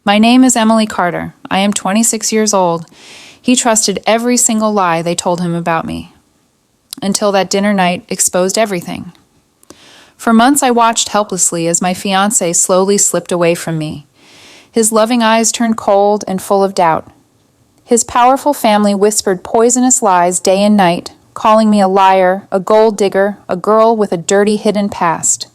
My name is Emily Carter. I am 26 years old. He trusted every single lie they told him about me. Until that dinner night exposed everything. For months I watched helplessly as my fiancé slowly slipped away from me. His loving eyes turned cold and full of doubt. His powerful family whispered poisonous lies day and night, calling me a liar, a gold digger, a girl with a dirty hidden past.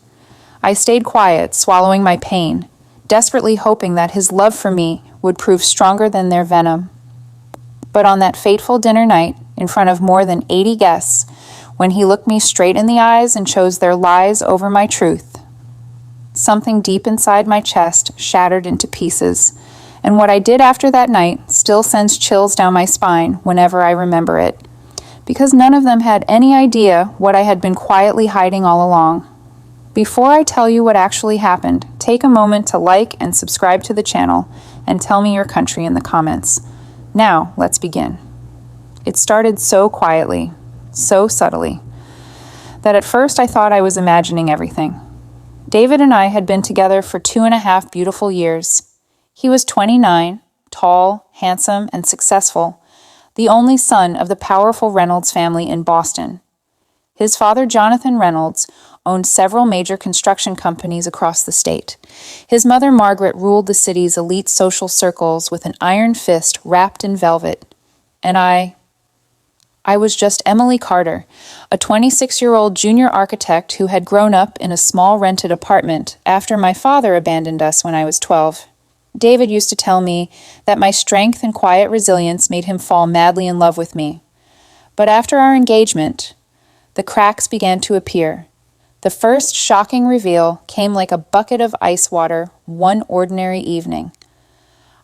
I stayed quiet, swallowing my pain, desperately hoping that his love for me would prove stronger than their venom. But on that fateful dinner night, in front of more than 80 guests, when he looked me straight in the eyes and chose their lies over my truth, something deep inside my chest shattered into pieces, and what I did after that night still sends chills down my spine whenever I remember it, because none of them had any idea what I had been quietly hiding all along. Before I tell you what actually happened, take a moment to like and subscribe to the channel and tell me your country in the comments. Now, let's begin. It started so quietly, so subtly, that at first I thought I was imagining everything. David and I had been together for 2.5 beautiful years. He was 29, tall, handsome, and successful, the only son of the powerful Reynolds family in Boston. His father, Jonathan Reynolds, owned several major construction companies across the state. His mother, Margaret, ruled the city's elite social circles with an iron fist wrapped in velvet. And I was just Emily Carter, a 26-year-old junior architect who had grown up in a small rented apartment after my father abandoned us when I was 12. David used to tell me that my strength and quiet resilience made him fall madly in love with me. But after our engagement, the cracks began to appear. The first shocking reveal came like a bucket of ice water one ordinary evening.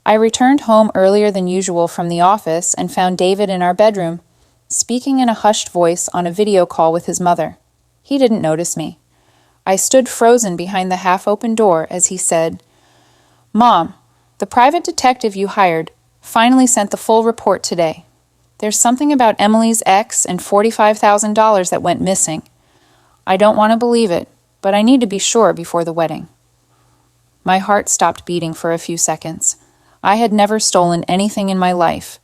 I returned home earlier than usual from the office and found David in our bedroom, speaking in a hushed voice on a video call with his mother. He didn't notice me. I stood frozen behind the half-open door as he said, "Mom, the private detective you hired finally sent the full report today. There's something about Emily's ex and $45,000 that went missing. I don't want to believe it, but I need to be sure before the wedding." My heart stopped beating for a few seconds. I had never stolen anything in my life.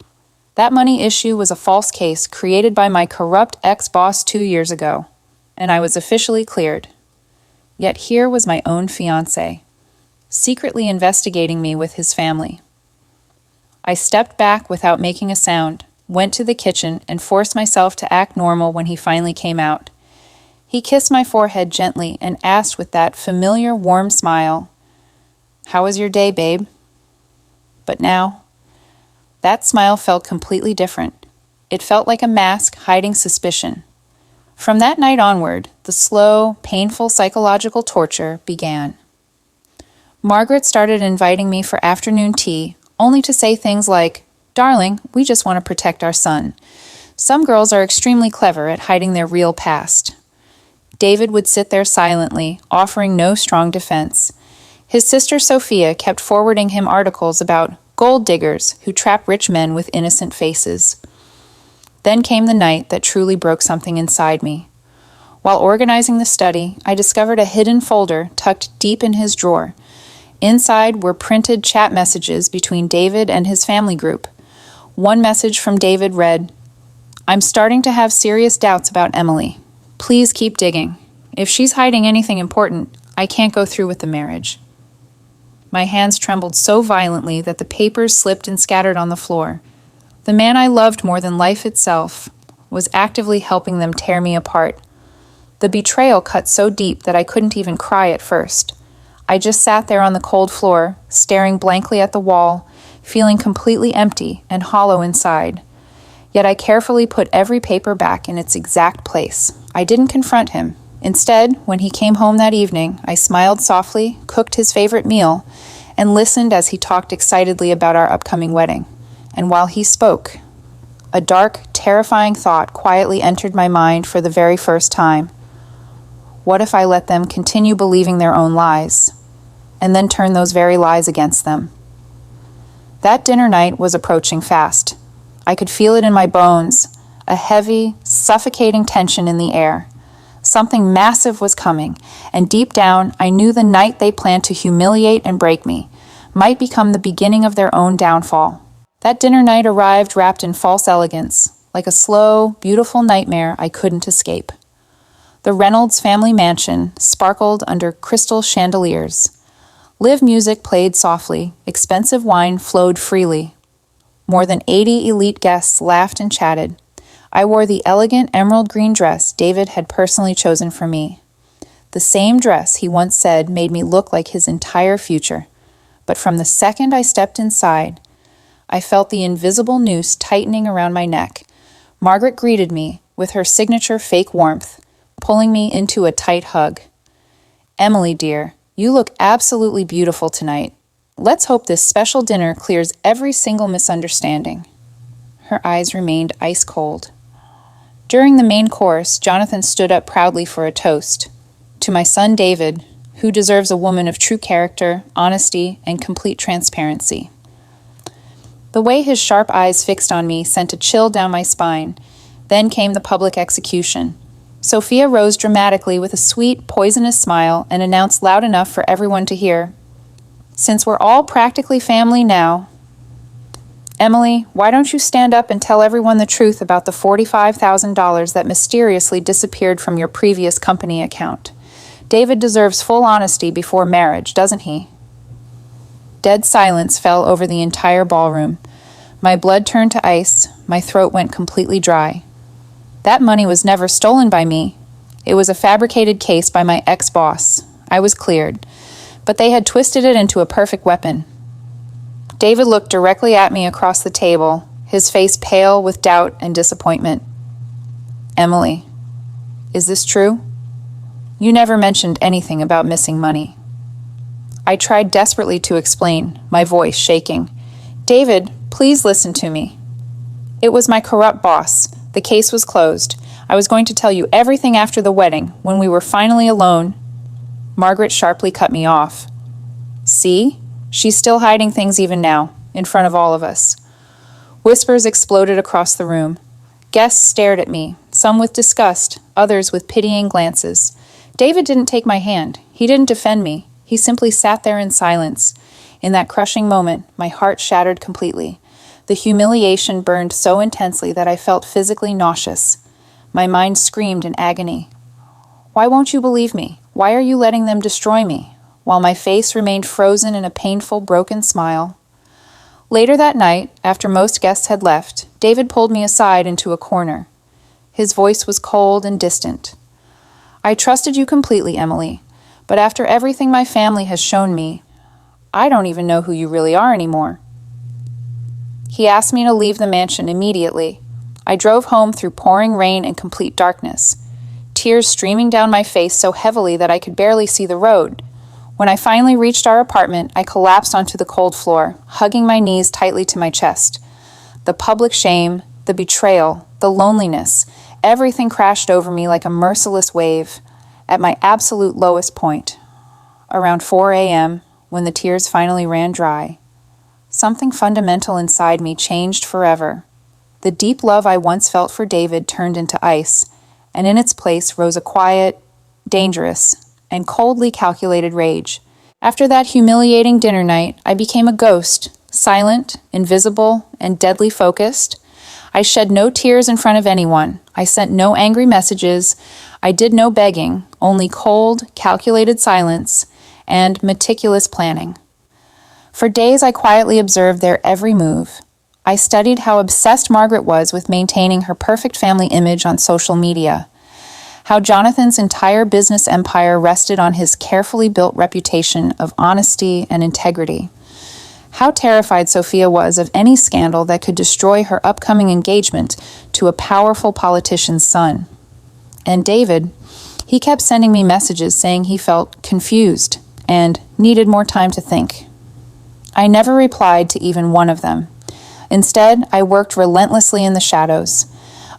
That money issue was a false case created by my corrupt ex-boss 2 years ago, and I was officially cleared. Yet here was my own fiancé, secretly investigating me with his family. I stepped back without making a sound, went to the kitchen, and forced myself to act normal when he finally came out. He kissed my forehead gently and asked with that familiar warm smile, "How was your day, babe?" But now, that smile felt completely different. It felt like a mask hiding suspicion. From that night onward, the slow, painful psychological torture began. Margaret started inviting me for afternoon tea, only to say things like, "Darling, we just want to protect our son. Some girls are extremely clever at hiding their real past." David would sit there silently, offering no strong defense. His sister Sophia kept forwarding him articles about gold diggers who trap rich men with innocent faces. Then came the night that truly broke something inside me. While organizing the study, I discovered a hidden folder tucked deep in his drawer. Inside were printed chat messages between David and his family group. One message from David read, "I'm starting to have serious doubts about Emily. Please keep digging. If she's hiding anything important, I can't go through with the marriage." My hands trembled so violently that the papers slipped and scattered on the floor. The man I loved more than life itself was actively helping them tear me apart. The betrayal cut so deep that I couldn't even cry at first. I just sat there on the cold floor, staring blankly at the wall, feeling completely empty and hollow inside. Yet I carefully put every paper back in its exact place. I didn't confront him. Instead, when he came home that evening, I smiled softly, cooked his favorite meal, and listened as he talked excitedly about our upcoming wedding. And while he spoke, a dark, terrifying thought quietly entered my mind for the very first time. What if I let them continue believing their own lies, and then turn those very lies against them? That dinner night was approaching fast. I could feel it in my bones, a heavy, suffocating tension in the air. Something massive was coming, and deep down, I knew the night they planned to humiliate and break me. might become the beginning of their own downfall. That dinner night arrived wrapped in false elegance, like a slow, beautiful nightmare I couldn't escape. The Reynolds family mansion sparkled under crystal chandeliers. Live music played softly, expensive wine flowed freely. More than 80 elite guests laughed and chatted. I wore the elegant emerald green dress David had personally chosen for me. The same dress he once said made me look like his entire future. But from the second I stepped inside, I felt the invisible noose tightening around my neck. Margaret greeted me with her signature fake warmth, pulling me into a tight hug. "Emily, dear, you look absolutely beautiful tonight. Let's hope this special dinner clears every single misunderstanding." Her eyes remained ice cold. During the main course, Jonathan stood up proudly for a toast. "To my son David, who deserves a woman of true character, honesty, and complete transparency." The way his sharp eyes fixed on me sent a chill down my spine. Then came the public execution. Sophia rose dramatically with a sweet, poisonous smile and announced loud enough for everyone to hear, "Since we're all practically family now, Emily, why don't you stand up and tell everyone the truth about the $45,000 that mysteriously disappeared from your previous company account? David deserves full honesty before marriage, doesn't he?" Dead silence fell over the entire ballroom. My blood turned to ice, my throat went completely dry. That money was never stolen by me. It was a fabricated case by my ex-boss. I was cleared. But they had twisted it into a perfect weapon. David looked directly at me across the table, his face pale with doubt and disappointment. "Emily, is this true? You never mentioned anything about missing money." I tried desperately to explain, my voice shaking. "David, please listen to me. It was my corrupt boss. The case was closed. I was going to tell you everything after the wedding, when we were finally alone." Margaret sharply cut me off. "See? She's still hiding things even now, in front of all of us." Whispers exploded across the room. Guests stared at me, some with disgust, others with pitying glances. David didn't take my hand. He didn't defend me. He simply sat there in silence. In that crushing moment, my heart shattered completely. The humiliation burned so intensely that I felt physically nauseous. My mind screamed in agony. "Why won't you believe me? Why are you letting them destroy me?" While my face remained frozen in a painful, broken smile. Later that night, after most guests had left, David pulled me aside into a corner. His voice was cold and distant. "I trusted you completely, Emily, but after everything my family has shown me, I don't even know who you really are anymore." He asked me to leave the mansion immediately. I drove home through pouring rain and complete darkness, tears streaming down my face so heavily that I could barely see the road. When I finally reached our apartment, I collapsed onto the cold floor, hugging my knees tightly to my chest. The public shame, the betrayal, the loneliness, everything crashed over me like a merciless wave. At my absolute lowest point, around 4 a.m., when the tears finally ran dry, something fundamental inside me changed forever. The deep love I once felt for David turned into ice, and in its place rose a quiet, dangerous, and coldly calculated rage. After that humiliating dinner night, I became a ghost, silent, invisible, and deadly focused. I shed no tears in front of anyone. I sent no angry messages. I did no begging, only cold, calculated silence and meticulous planning. For days, I quietly observed their every move. I studied how obsessed Margaret was with maintaining her perfect family image on social media, how Jonathan's entire business empire rested on his carefully built reputation of honesty and integrity, how terrified Sophia was of any scandal that could destroy her upcoming engagement to a powerful politician's son. And David, he kept sending me messages saying he felt confused and needed more time to think. I never replied to even one of them. Instead, I worked relentlessly in the shadows.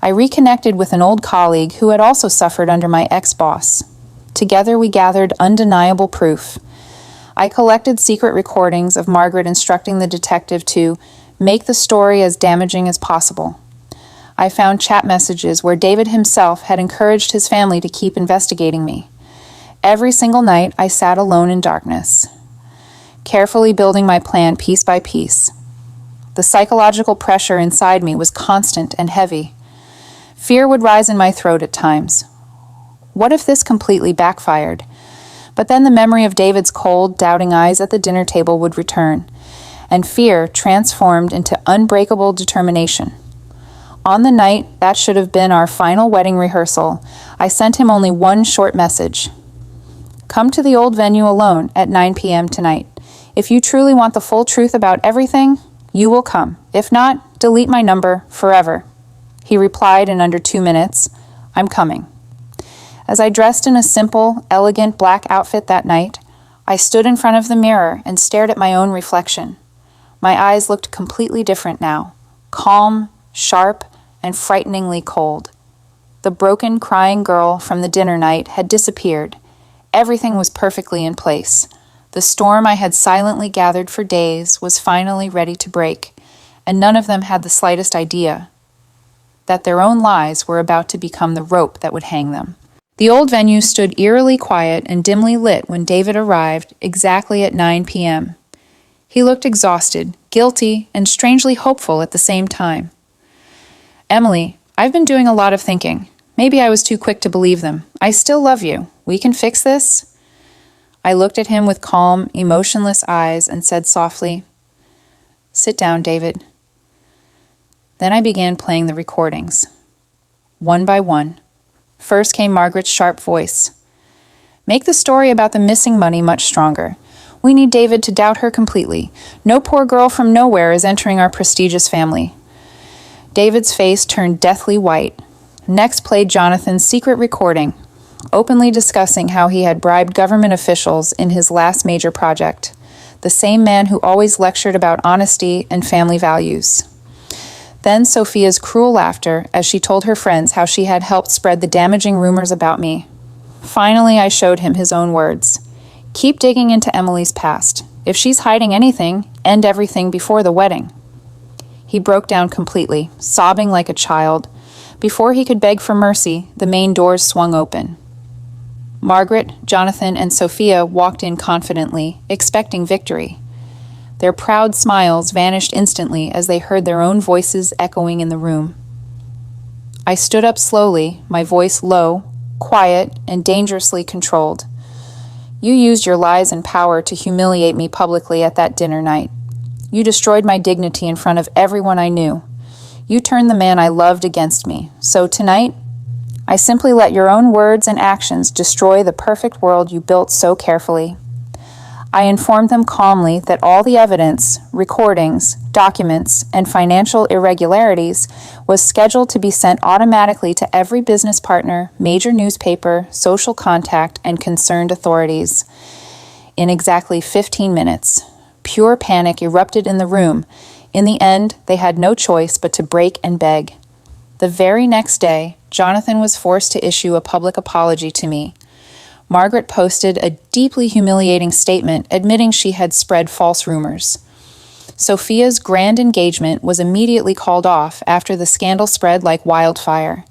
I reconnected with an old colleague who had also suffered under my ex-boss. Together, we gathered undeniable proof. I collected secret recordings of Margaret instructing the detective to make the story as damaging as possible. I found chat messages where David himself had encouraged his family to keep investigating me. Every single night, I sat alone in darkness. carefully building my plan piece by piece. The psychological pressure inside me was constant and heavy. Fear would rise in my throat at times. What if this completely backfired? But then the memory of David's cold, doubting eyes at the dinner table would return, and fear transformed into unbreakable determination. On the night that should have been our final wedding rehearsal, I sent him only one short message. Come to the old venue alone at 9 p.m. tonight. If you truly want the full truth about everything, you will come. If not, delete my number forever. He replied in under 2 minutes, I'm coming. As I dressed in a simple, elegant black outfit that night, I stood in front of the mirror and stared at my own reflection. My eyes looked completely different now, calm, sharp, and frighteningly cold. The broken, crying girl from the dinner night had disappeared. Everything was perfectly in place. The storm I had silently gathered for days was finally ready to break, and none of them had the slightest idea that their own lies were about to become the rope that would hang them. The old venue stood eerily quiet and dimly lit when David arrived exactly at 9 p.m. He looked exhausted, guilty, and strangely hopeful at the same time. Emily, I've been doing a lot of thinking. Maybe I was too quick to believe them. I still love you. We can fix this? I looked at him with calm, emotionless eyes and said softly, Sit down, David. Then I began playing the recordings. One by one. First came Margaret's sharp voice. Make the story about the missing money much stronger. We need David to doubt her completely. No poor girl from nowhere is entering our prestigious family. David's face turned deathly white. Next played Jonathan's secret recording, openly discussing how he had bribed government officials in his last major project, the same man who always lectured about honesty and family values. Then Sophia's cruel laughter as she told her friends how she had helped spread the damaging rumors about me. Finally, I showed him his own words. Keep digging into Emily's past. If she's hiding anything, end everything before the wedding. He broke down completely, sobbing like a child. Before he could beg for mercy, the main doors swung open. Margaret, Jonathan, and Sophia walked in confidently, expecting victory. Their proud smiles vanished instantly as they heard their own voices echoing in the room. I stood up slowly, my voice low, quiet, and dangerously controlled. You used your lies and power to humiliate me publicly at that dinner night. You destroyed my dignity in front of everyone I knew. You turned the man I loved against me. So tonight, I simply let your own words and actions destroy the perfect world you built so carefully. I informed them calmly that all the evidence, recordings, documents, and financial irregularities was scheduled to be sent automatically to every business partner, major newspaper, social contact, and concerned authorities. In exactly 15 minutes, pure panic erupted in the room. In the end, they had no choice but to break and beg. The very next day, Jonathan was forced to issue a public apology to me. Margaret posted a deeply humiliating statement admitting she had spread false rumors. Sophia's grand engagement was immediately called off after the scandal spread like wildfire.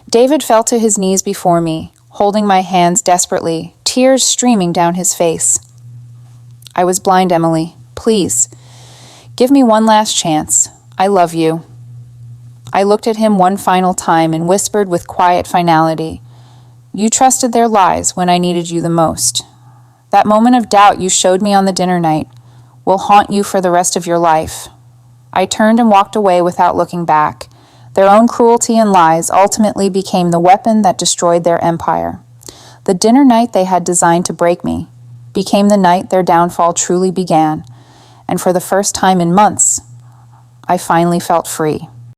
David fell to his knees before me, holding my hands desperately, tears streaming down his face. I was blind, Emily. Please, give me one last chance. I love you. I looked at him one final time and whispered with quiet finality, You trusted their lies when I needed you the most. That moment of doubt you showed me on the dinner night will haunt you for the rest of your life. I turned and walked away without looking back. Their own cruelty and lies ultimately became the weapon that destroyed their empire. The dinner night they had designed to break me became the night their downfall truly began, and for the first time in months, I finally felt free.